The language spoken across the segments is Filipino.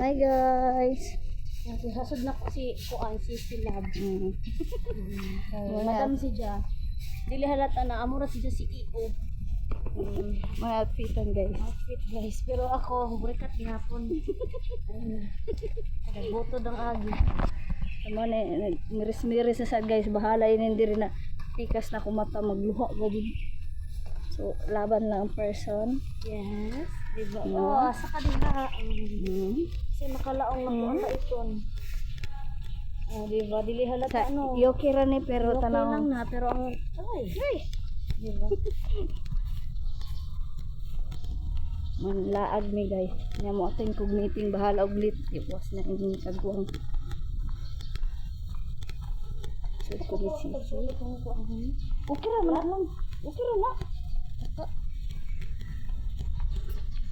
Hi guys. Hasod na ko si Kuan si Silab. Mga, Madam si Ja. Dili halata na amura si Ja si EO. mga outfitan guys. Outfit guys, pero ako burikat gihapon. Ayun. Kada boto dang agi. Tama na miris-miris sa sad guys. Bahala yun hindi rin na tikas na kumata magluha gadi. So laban lang ang person. Yes, diba? No. Oh, sa kadiha. Kasi makalaong na ko na iton. Oh, diba? Dili halata Sa ano. yoki ra ni pero Okay tanaw. lang na, pero ang ay. Diba? Manlaag mi guys. Nya mo ating kog meeting bahala og lit. Iwas na ining kagwang. So ko si. Okay ra man lang. Okay ra na.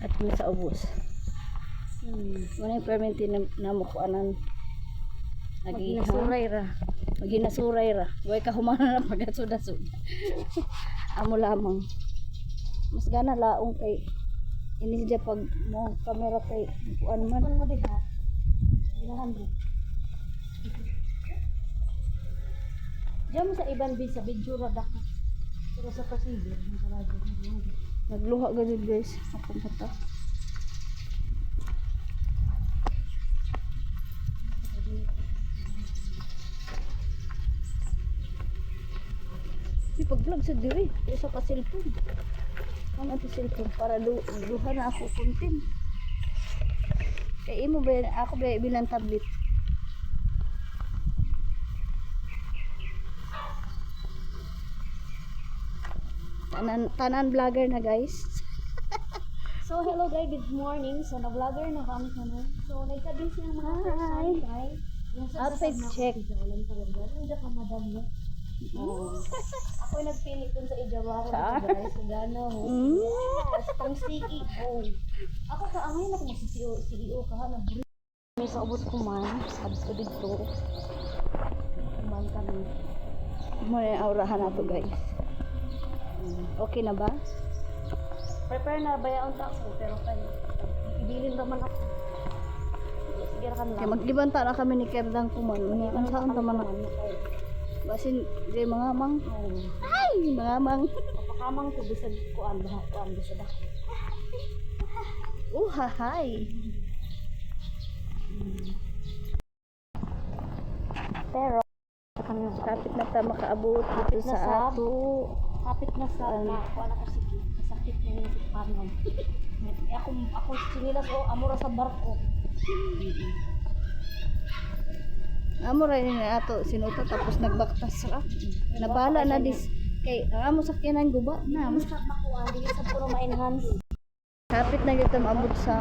At mi sa ubos. Wala yung perminti na mo kuanan. Maginasuray ra. Maginasuray ra. Huwag ka humana na pagkasuda-suda. Amo lamang. Mas gana laong kay ini siya pag mo kamera kay kuan man. Ano mo diha? Ginahan mo. Diyan mo sa iban bin sa video radak. Pero sa pasigil, Nagluha ganun guys. Akong mata. Di pag-vlog sa diri. Isa ka cellphone. Ano ito cellphone? Para duha na ako content. Kaya imo ba ako ba bilang tablet? Tanan vlogger na guys. So hello guys, good morning. So na-vlogger na kami kanon. So nagka-busy ang mga Hi. person guys. Outfit check. Hindi ka madam no. Ako yung nagpili dun sa Ijawara guys. Sa gano. Yes, pang CEO. Ako ka ngayon ako si CEO ka ha na may sa ubos ko man. Abs ko dito. Kuman kami. Mo na yung aurahan na to guys. Okay na ba? Prepare na bayaon ta ako pero kay ibilin naman ako. Sige ra kan Kaya lang. maglibanta na kami ni Kerdang Kuman. Ang saan taman na. Basin di mga mang. Ay, mga mang. Papakamang ko bisag kuan bisag. Hahay. Pero Kapit na ta makaabot dito na sa sa ato. kapit na sa kuan ako sige. Sakit na yung panon. Ako sinilas ko amura sa barko. Amo ra ni ato sinuta tapos nagbaktas ra. Nabala na dis kay ang amo sakyanan guba na. Sa makuan dili sa puro ma-enhance. Kapit na gyud ta maabot sa